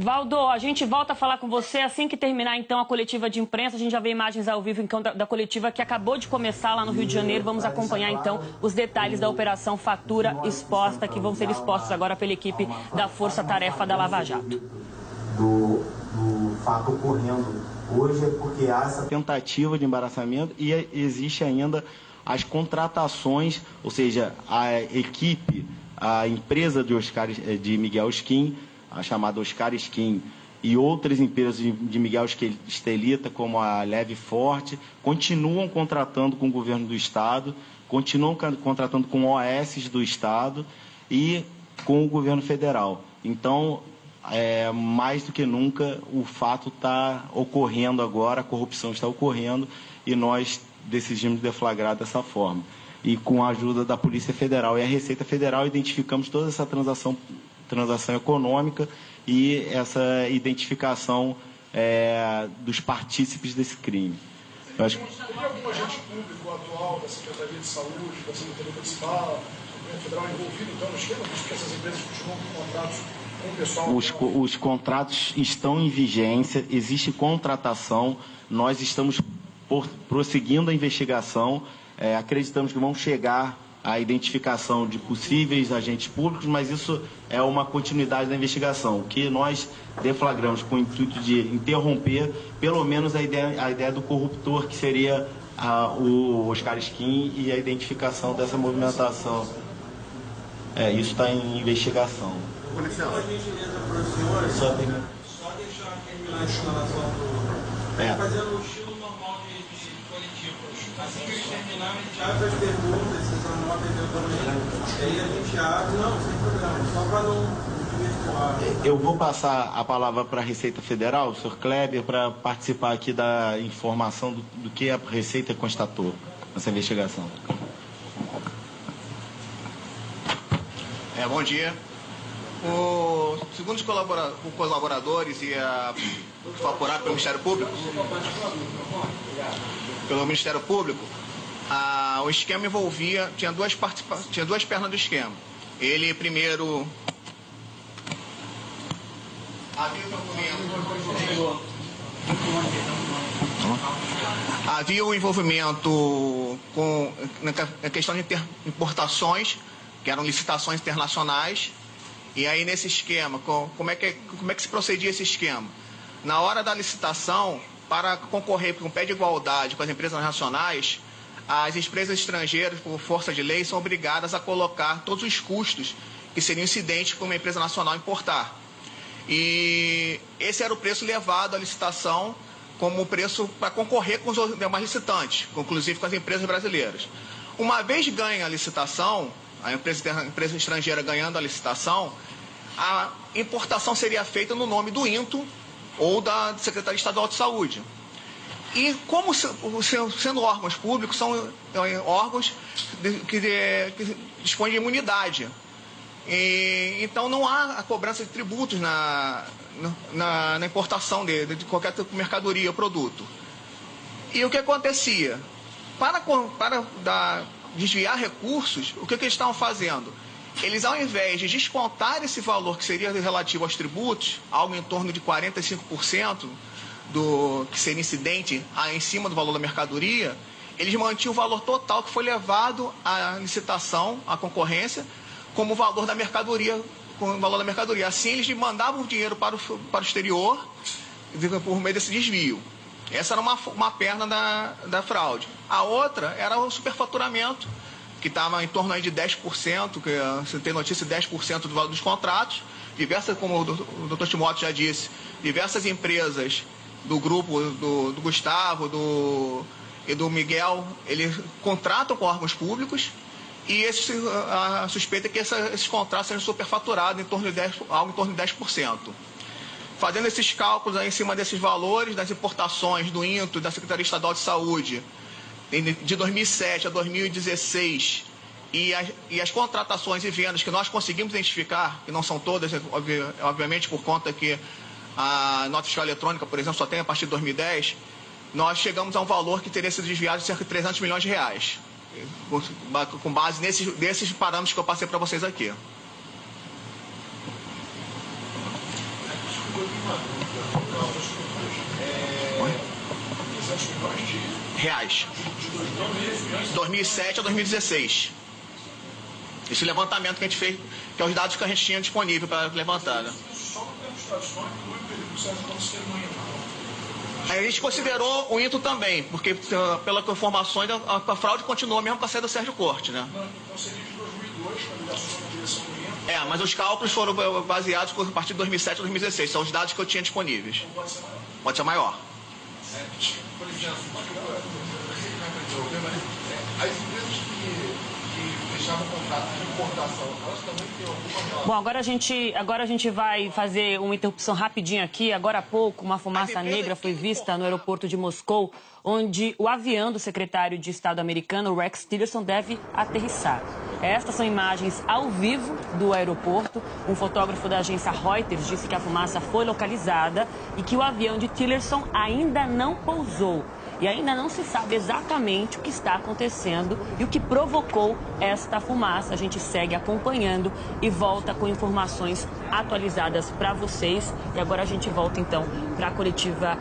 Valdo, a gente volta a falar com você assim que terminar, então, a coletiva de imprensa. A gente já vê imagens ao vivo, então, da coletiva que acabou de começar lá no Rio de Janeiro. Vamos acompanhar, então, os detalhes da Operação Fatura Exposta, que vão ser expostos agora pela equipe da Força Tarefa da Lava Jato. Do fato ocorrendo hoje é porque há essa tentativa de embaraçamento e existe ainda as contratações, ou seja, a equipe, a empresa de Miguel Skin, a chamada Oscar Skin, e outras empresas de Miguel Estelita, como a Leve Forte, continuam contratando com o governo do Estado, continuam contratando com OS do Estado e com o governo federal. Então, mais do que nunca, o fato está ocorrendo agora, a corrupção está ocorrendo e nós decidimos deflagrar dessa forma. E com a ajuda da Polícia Federal e a Receita Federal, identificamos toda essa transação econômica e essa identificação dos partícipes desse crime. Eu acho... Teria algum agente público atual da Secretaria de Saúde, da Secretaria Municipal, do governo federal envolvido então no esquema, visto que essas empresas continuam com contratos com o pessoal? Os contratos estão em vigência, existe contratação, nós estamos prosseguindo a investigação, acreditamos que vão chegar a identificação de possíveis agentes públicos, mas isso é uma continuidade da investigação, que nós deflagramos com o intuito de interromper, pelo menos, a ideia do corruptor, que seria o Oscar Skin, e a identificação dessa movimentação. Isso está em investigação. Com licença. Só gentileza para o senhor, só deixar terminar a instalação do... Fazendo o estilo normal de coletivos. Assim que eles terminarem, a gente abre as perguntas, vocês anotam eventualmente, e aí a gente abre, não, sem problema, só para não... Eu vou passar a palavra para a Receita Federal, o senhor Kleber, para participar aqui da informação do que a Receita constatou nessa investigação. Bom dia. Segundo os colaboradores e foi apurado pelo Ministério Público, o esquema envolvia, tinha duas pernas do esquema. Ele primeiro havia um envolvimento na questão de importações, que eram licitações internacionais. E aí, nesse esquema, como é que se procedia esse esquema? Na hora da licitação, para concorrer com pé de igualdade com as empresas nacionais, as empresas estrangeiras, por força de lei, são obrigadas a colocar todos os custos que seriam incidentes para uma empresa nacional importar. E esse era o preço levado à licitação como preço para concorrer com os demais licitantes, inclusive com as empresas brasileiras. Uma vez ganha a licitação, a empresa estrangeira ganhando a licitação, a importação seria feita no nome do INTO ou da Secretaria Estadual de Saúde. E como sendo órgãos públicos, são órgãos que dispõem de imunidade. Então não há a cobrança de tributos na importação de qualquer mercadoria ou produto. E o que acontecia? Para desviar recursos, o que eles estavam fazendo? Eles, ao invés de descontar esse valor que seria relativo aos tributos, algo em torno de 45% do que seria incidente em cima do valor da mercadoria, eles mantinham o valor total que foi levado à licitação, à concorrência, como o valor da mercadoria, com o valor da mercadoria. Assim, eles mandavam o dinheiro para o exterior por meio desse desvio. Essa era uma perna da fraude. A outra era o superfaturamento, que estava em torno aí de 10%, que você tem notícia de 10% do valor dos contratos. Diversas, como o Dr. Timóteo já disse, diversas empresas do grupo do Gustavo e do Miguel, eles contratam com órgãos públicos. E a suspeita é que esses contratos sejam superfaturados algo em torno de 10%. Fazendo esses cálculos aí em cima desses valores das importações do INTO, da Secretaria Estadual de Saúde, de 2007 a 2016, e as contratações e vendas que nós conseguimos identificar, que não são todas, obviamente por conta que a nota fiscal eletrônica, por exemplo, só tem a partir de 2010, nós chegamos a um valor que teria sido desviado de cerca de 300 milhões de reais. Com base nesses parâmetros que eu passei para vocês aqui. Reais. De 2007 a 2016. Esse levantamento que a gente fez, que é os dados que a gente tinha disponível para levantar, né? A gente considerou o INTO também, porque pelas informações a fraude continua mesmo com a saída do Sérgio Corte, né? Então seria de 2002, quando ele assume a direção do INTO. Mas os cálculos foram baseados a partir de 2007 a 2016, são os dados que eu tinha disponíveis. Pode ser maior. Pode ser maior. Por exemplo, as empresas que fechavam contrato de importação, elas também têm alguma relação? Bom, agora a gente vai fazer uma interrupção rapidinho aqui. Agora há pouco, uma fumaça negra foi vista no aeroporto de Moscou, onde o avião do secretário de Estado americano, Rex Tillerson, deve aterrissar. Estas são imagens ao vivo do aeroporto. Um fotógrafo da agência Reuters disse que a fumaça foi localizada e que o avião de Tillerson ainda não pousou. E ainda não se sabe exatamente o que está acontecendo e o que provocou esta fumaça. A gente segue acompanhando e volta com informações atualizadas para vocês. E agora a gente volta então para a coletiva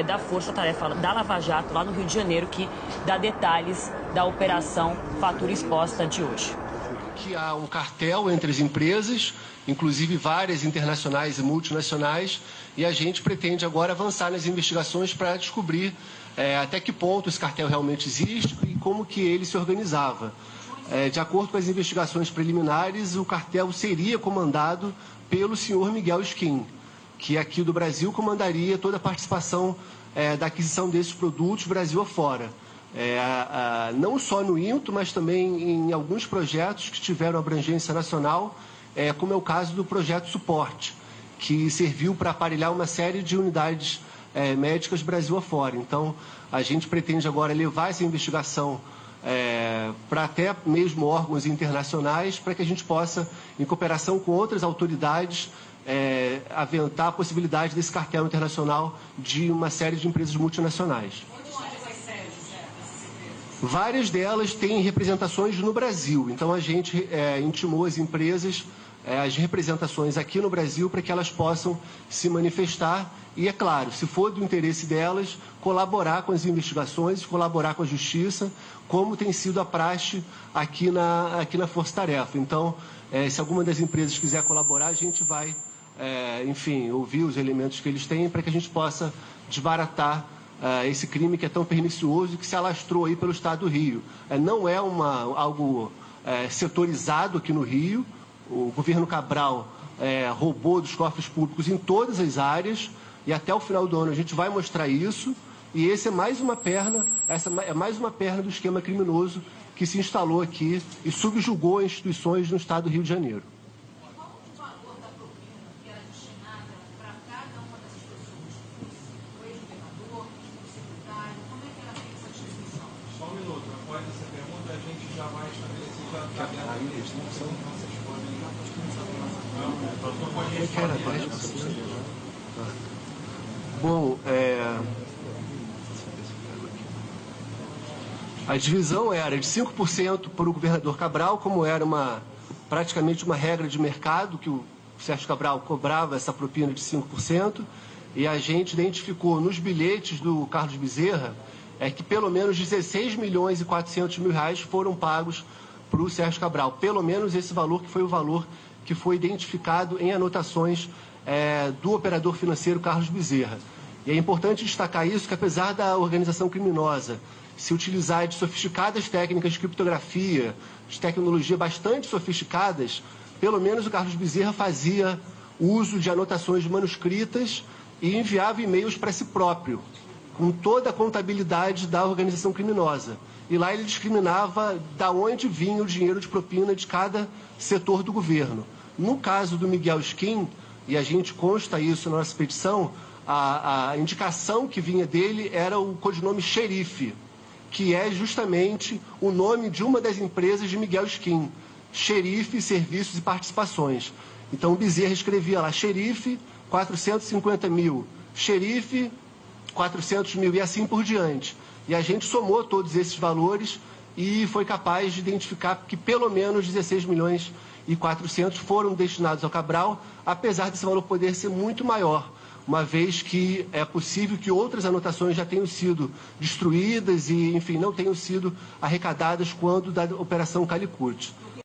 da Força Tarefa da Lava Jato, lá no Rio de Janeiro, que dá detalhes da operação Fatura Exposta de hoje. Que há um cartel entre as empresas, inclusive várias internacionais e multinacionais, e a gente pretende agora avançar nas investigações para descobrir até que ponto esse cartel realmente existe e como que ele se organizava. De acordo com as investigações preliminares, o cartel seria comandado pelo senhor Miguel Skin, que aqui do Brasil comandaria toda a participação da aquisição desses produtos Brasil afora. Não só no INTO, mas também em alguns projetos que tiveram abrangência nacional, como é o caso do projeto Suporte, que serviu para aparelhar uma série de unidades médicas Brasil afora. Então, a gente pretende agora levar essa investigação para até mesmo órgãos internacionais, para que a gente possa, em cooperação com outras autoridades, aventar a possibilidade desse cartel internacional de uma série de empresas multinacionais. Várias delas têm representações no Brasil, então a gente intimou as empresas, as representações aqui no Brasil, para que elas possam se manifestar e, é claro, se for do interesse delas, colaborar com as investigações, colaborar com a Justiça, como tem sido a praxe aqui na Força Tarefa. Então, se alguma das empresas quiser colaborar, a gente vai, enfim, ouvir os elementos que eles têm para que a gente possa desbaratar esse crime que é tão pernicioso e que se alastrou aí pelo Estado do Rio. Não é algo setorizado aqui no Rio. O governo Cabral roubou dos cofres públicos em todas as áreas e até o final do ano a gente vai mostrar isso. E essa é mais uma perna do esquema criminoso que se instalou aqui e subjugou instituições no Estado do Rio de Janeiro. Qual o valor da propina que era destinada para cada uma dessas pessoas? O ex-governador, o secretário, como é que era feita essa distribuição? Só um minuto, após essa pergunta a gente já vai estabelecer já Bom, a divisão era de 5% para o governador Cabral, como era praticamente uma regra de mercado, que o Sérgio Cabral cobrava essa propina de 5%, e a gente identificou nos bilhetes do Carlos Bezerra que pelo menos 16 milhões e 400 mil reais foram pagos para o Sérgio Cabral. Pelo menos esse valor que foi o valor que foi identificado em anotações do operador financeiro Carlos Bezerra. E é importante destacar isso, que apesar da organização criminosa se utilizar de sofisticadas técnicas de criptografia, de tecnologia bastante sofisticadas, pelo menos o Carlos Bezerra fazia uso de anotações manuscritas e enviava e-mails para si próprio, com toda a contabilidade da organização criminosa. E lá ele discriminava da onde vinha o dinheiro de propina de cada setor do governo. No caso do Miguel Skin, e a gente consta isso na nossa petição, a indicação que vinha dele era o codinome Xerife, que é justamente o nome de uma das empresas de Miguel Skin, Xerife Serviços e Participações. Então o Bezerra escrevia lá, Xerife, 450 mil, Xerife, 400 mil e assim por diante. E a gente somou todos esses valores e foi capaz de identificar que pelo menos 16 milhões e 400 foram destinados ao Cabral, apesar desse valor poder ser muito maior. uma vez que é possível que outras anotações já tenham sido destruídas e, enfim, não tenham sido arrecadadas quando da Operação Calicut.